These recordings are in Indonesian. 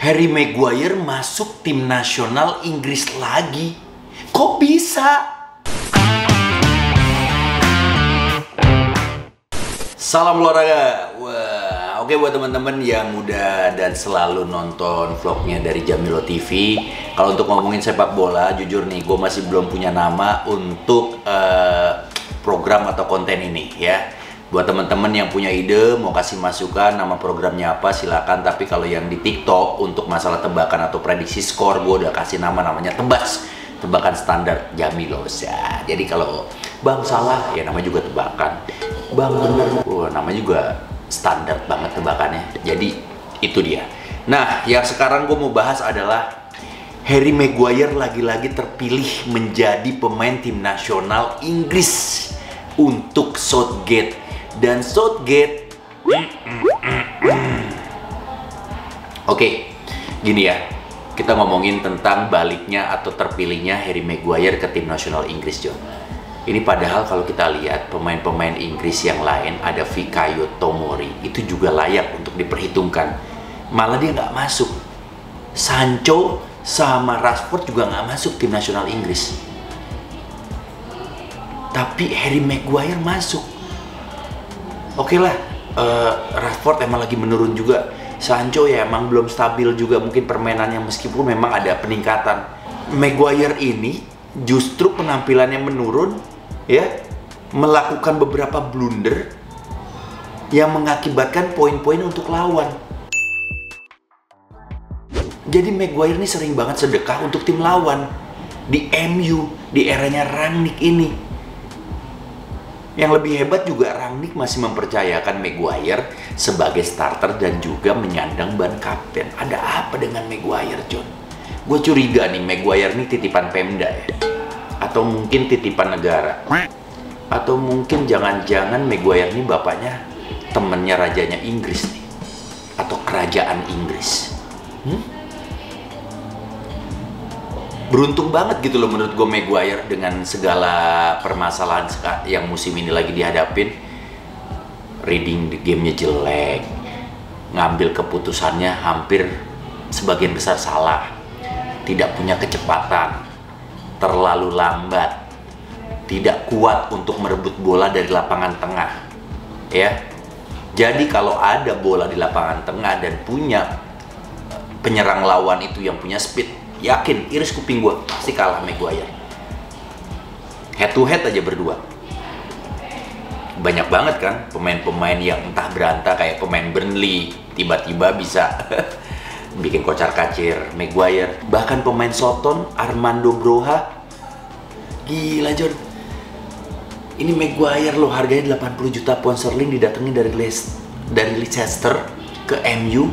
Harry Maguire masuk tim nasional Inggris lagi. Kok bisa? Salam olahraga. Wah, oke buat teman-teman yang udah dan selalu nonton vlognya dari Jamilo TV. Kalau untuk ngomongin sepak bola, jujur nih, gue masih belum punya nama untuk program atau konten ini ya. Buat teman-teman yang punya ide, mau kasih masukan nama programnya apa, silakan. Tapi kalau yang di TikTok untuk masalah tebakan atau prediksi skor, gue udah kasih namanya Tebas, tebakan standar Jamilo ya. Jadi kalau Bang salah, ya namanya juga tebakan. Bang bener, namanya juga standar banget tebakannya. Jadi itu dia. Nah, yang sekarang gue mau bahas adalah Harry Maguire lagi-lagi terpilih menjadi pemain tim nasional Inggris untuk Southgate. Dan Southgate Oke, gini ya, kita ngomongin tentang baliknya atau terpilihnya Harry Maguire ke tim nasional Inggris, John. Ini padahal kalau kita lihat pemain-pemain Inggris yang lain, ada Fikayo Tomori, itu juga layak untuk diperhitungkan. Malah dia nggak masuk. Sancho sama Rashford juga nggak masuk tim nasional Inggris. Tapi Harry Maguire masuk. Oke lah, Rashford emang lagi menurun juga. Sancho ya emang belum stabil juga mungkin permainannya, meskipun memang ada peningkatan. Maguire ini justru penampilannya menurun ya, melakukan beberapa blunder yang mengakibatkan poin-poin untuk lawan. Jadi Maguire ini sering banget sedekah untuk tim lawan di MU di eranya Rangnick ini. Yang lebih hebat juga, Rangnick masih mempercayakan Maguire sebagai starter dan juga menyandang ban kapten. Ada apa dengan Maguire, John? Gue curiga nih, Maguire nih titipan Pemda ya? Atau mungkin titipan negara? Atau mungkin jangan-jangan Maguire nih bapaknya temennya rajanya Inggris nih? Atau kerajaan Inggris? Beruntung banget gitu loh menurut gue Maguire dengan segala permasalahan yang musim ini lagi dihadapin. Reading gamenya jelek, ngambil keputusannya hampir sebagian besar salah, tidak punya kecepatan, terlalu lambat, tidak kuat untuk merebut bola dari lapangan tengah ya. Jadi kalau ada bola di lapangan tengah dan punya penyerang lawan itu yang punya speed, yakin, iris kuping gue, pasti kalah Maguire. Head to head aja berdua. Banyak banget kan pemain-pemain yang entah berantah kayak pemain Burnley, tiba-tiba bisa bikin kocar-kacir Maguire. Bahkan pemain Soton, Armando Broja. Gila, John. Ini Maguire loh, harganya 80 juta pound sterling, didatengin dari Leicester ke MU.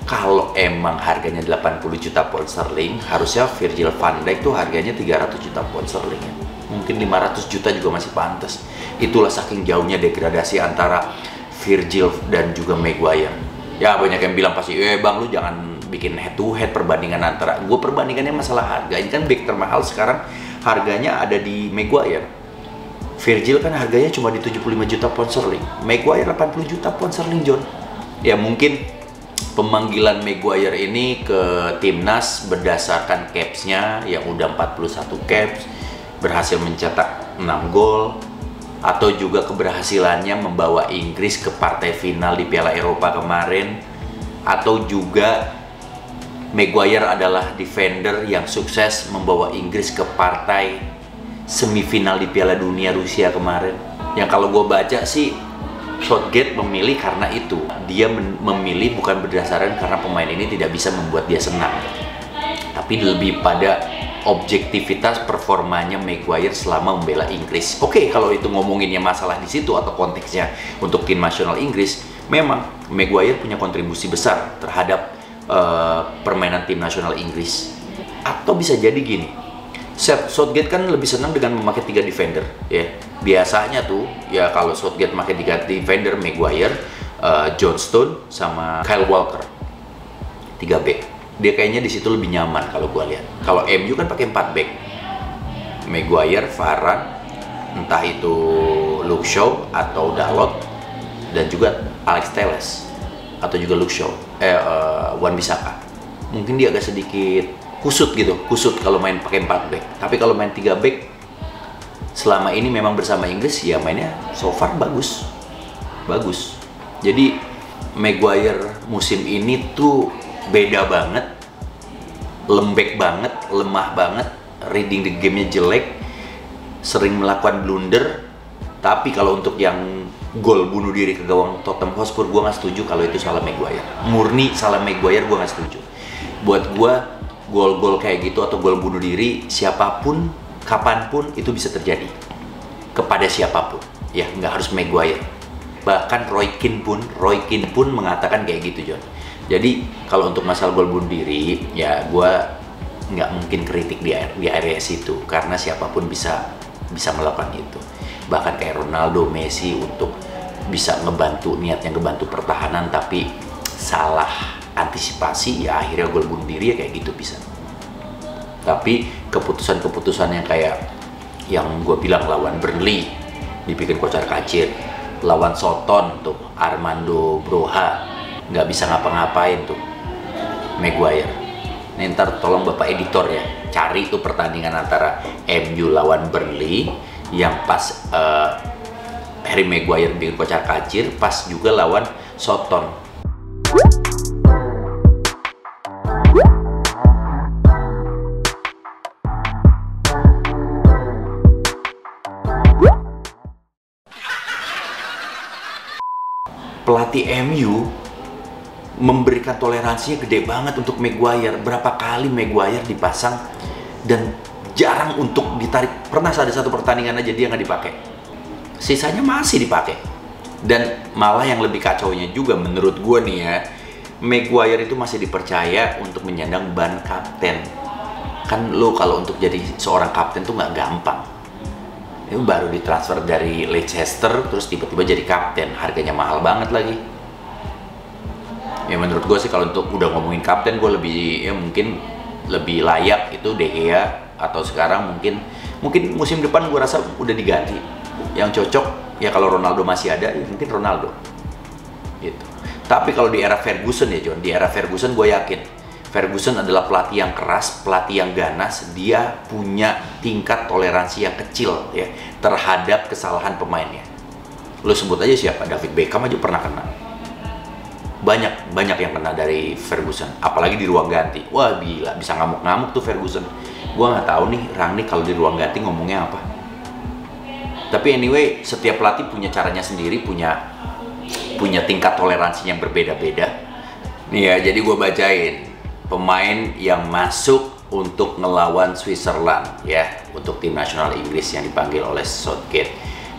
Kalau emang harganya 80 juta pound sterling, harusnya Virgil van Dijk tuh harganya 300 juta pound sterling ya. Mungkin 500 juta juga masih pantas. Itulah saking jauhnya degradasi antara Virgil dan juga Maguire. Ya banyak yang bilang pasti, bang lu jangan bikin head to head perbandingan antara. Gue perbandingannya masalah harga. Ini kan back termahal sekarang harganya ada di Maguire. Virgil kan harganya cuma di 75 juta pound sterling. Maguire 80 juta pound sterling, John. Ya mungkin pemanggilan Maguire ini ke timnas berdasarkan capsnya yang udah 41 caps, berhasil mencetak 6 gol, atau juga keberhasilannya membawa Inggris ke partai final di Piala Eropa kemarin, atau juga Maguire adalah defender yang sukses membawa Inggris ke partai semifinal di Piala Dunia Rusia kemarin. Yang kalau gue baca sih Southgate memilih karena itu. Dia memilih bukan berdasarkan karena pemain ini tidak bisa membuat dia senang, tapi lebih pada objektivitas performanya Maguire selama membela Inggris. Oke, kalau itu ngomonginnya masalah di situ atau konteksnya untuk tim nasional Inggris, memang Maguire punya kontribusi besar terhadap permainan tim nasional Inggris. Atau bisa jadi gini, Southgate kan lebih senang dengan memakai 3 defender ya. Biasanya tuh ya kalau Southgate memakai 3 defender, Maguire, John Stones sama Kyle Walker, 3 back. Dia kayaknya di situ lebih nyaman kalau gua lihat. Kalau MU kan pakai 4 back. Maguire, Varane, entah itu Luke Shaw atau Dalot, dan juga Alex Telles atau juga Luke Shaw, Wan-Bissaka. mungkin dia agak sedikit kusut gitu, kusut kalau main pakai 4 back. Tapi kalau main 3 back, selama ini memang bersama Inggris ya mainnya so far bagus. Jadi Maguire musim ini tuh beda banget, lembek banget, lemah banget, reading the game-nya jelek, sering melakukan blunder. Tapi kalau untuk yang gol bunuh diri ke gawang Tottenham Hotspur, gue nggak setuju kalau itu salah Maguire. Murni salah Maguire, gue nggak setuju. Buat gue, gol-gol kayak gitu atau gol bunuh diri, siapapun, kapanpun itu bisa terjadi. Kepada siapapun. Ya, nggak harus Maguire. Bahkan Roy Keane pun mengatakan kayak gitu, John. Jadi, kalau untuk masalah gol bunuh diri, ya gue nggak mungkin kritik di area situ. Karena siapapun bisa melakukan itu. Bahkan kayak Ronaldo, Messi untuk bisa niatnya ngebantu pertahanan tapi salah antisipasi, ya akhirnya gol bunuh diri ya kayak gitu bisa. Tapi keputusan-keputusan yang kayak yang gue bilang lawan Burnley dibikin kocar kacir, lawan Soton tuh Armando Broha nggak bisa ngapa-ngapain tuh Maguire. Nih ntar tolong bapak editor ya cari tuh pertandingan antara MU lawan Burnley yang pas Harry Maguire bikin kocar kacir, pas juga lawan Soton. Pelatih MU memberikan toleransinya gede banget untuk Maguire. Berapa kali Maguire dipasang dan jarang untuk ditarik. Pernah ada satu pertandingan aja dia nggak dipakai. Sisanya masih dipakai. Dan malah yang lebih kacaunya juga menurut gue nih ya, Maguire itu masih dipercaya untuk menyandang ban kapten. Kan lo kalau untuk jadi seorang kapten tuh nggak gampang. Ini baru ditransfer dari Leicester terus tiba-tiba jadi kapten, harganya mahal banget lagi. Ya menurut gue sih kalau untuk udah ngomongin kapten, gue mungkin lebih layak itu De Gea, atau sekarang mungkin musim depan gue rasa udah diganti. Yang cocok ya kalau Ronaldo masih ada ya mungkin Ronaldo gitu. Tapi kalau di era Ferguson ya John, di era Ferguson gue yakin Ferguson adalah pelatih yang keras, pelatih yang ganas. Dia punya tingkat toleransi yang kecil ya terhadap kesalahan pemainnya. Lo sebut aja siapa, David Beckham aja pernah kena. Banyak yang kena dari Ferguson, apalagi di ruang ganti. Wah gila, bisa ngamuk-ngamuk tuh Ferguson. Gua nggak tahu nih Rangnick kalau di ruang ganti ngomongnya apa. Tapi anyway, setiap pelatih punya caranya sendiri, punya tingkat toleransi yang berbeda-beda. Nih ya, jadi gue bacain pemain yang masuk untuk ngelawan Switzerland ya, untuk tim nasional Inggris yang dipanggil oleh Southgate.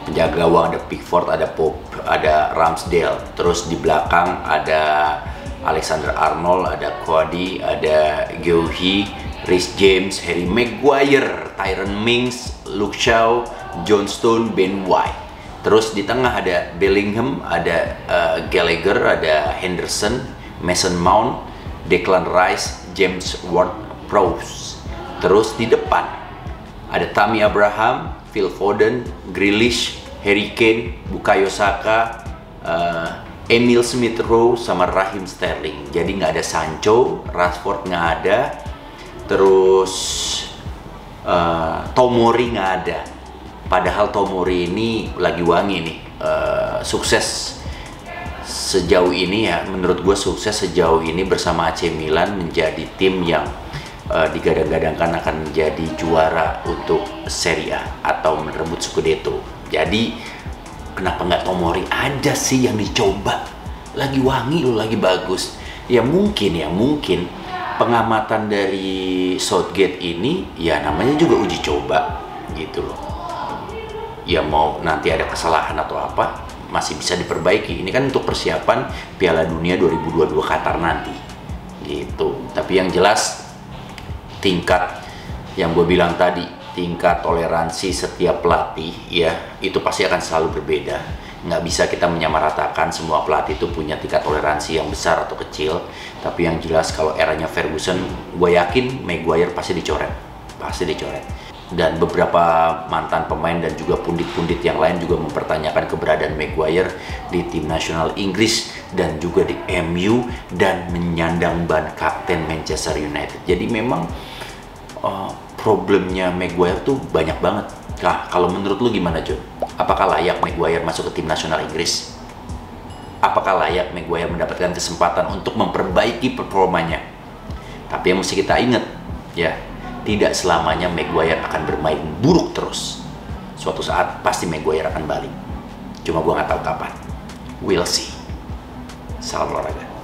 Penjaga gawang ada Pickford, ada Pope, ada Ramsdale. Terus di belakang ada Alexander Arnold, ada Cody, ada Guehi, Reece James, Harry Maguire, Tyrone Mings, Luke Shaw, John Stone, Ben White. Terus di tengah ada Bellingham, ada Gallagher, ada Henderson, Mason Mount, Declan Rice, James Ward-Prowse. Terus di depan ada Tammy Abraham, Phil Foden, Grealish, Harry Kane, Bukayo Saka, Emil Smith Rowe sama Raheem Sterling. Jadi nggak ada Sancho, Rashford nggak ada, terus Tomori nggak ada. Padahal Tomori ini lagi wangi nih, sukses sejauh ini ya. Menurut gue sukses sejauh ini bersama AC Milan, menjadi tim yang digadang-gadangkan akan menjadi juara untuk Serie A atau merebut Scudetto. Jadi kenapa nggak Tomori aja sih yang dicoba? Lagi wangi loh, lagi bagus. Ya mungkin pengamatan dari Southgate ini ya namanya juga uji coba gitu loh. Ya mau nanti ada kesalahan atau apa masih bisa diperbaiki. Ini kan untuk persiapan Piala Dunia 2022 Qatar nanti gitu. Tapi yang jelas tingkat yang gue bilang tadi, tingkat toleransi setiap pelatih ya itu pasti akan selalu berbeda. Nggak bisa kita menyamaratakan semua pelatih itu punya tingkat toleransi yang besar atau kecil. Tapi yang jelas kalau eranya Ferguson, gue yakin Maguire pasti dicoret. Dan beberapa mantan pemain dan juga pundit-pundit yang lain juga mempertanyakan keberadaan Maguire di tim nasional Inggris dan juga di MU dan menyandang ban kapten. kapten Manchester United. Jadi memang problemnya Maguire tuh banyak banget. Nah, kalau menurut lu gimana, John? Apakah layak Maguire masuk ke tim nasional Inggris? Apakah layak Maguire mendapatkan kesempatan untuk memperbaiki performanya? Tapi yang mesti kita ingat, ya, tidak selamanya Maguire akan bermain buruk terus. Suatu saat pasti Maguire akan balik. Cuma gua nggak tahu kapan. We'll see. Salam olahraga.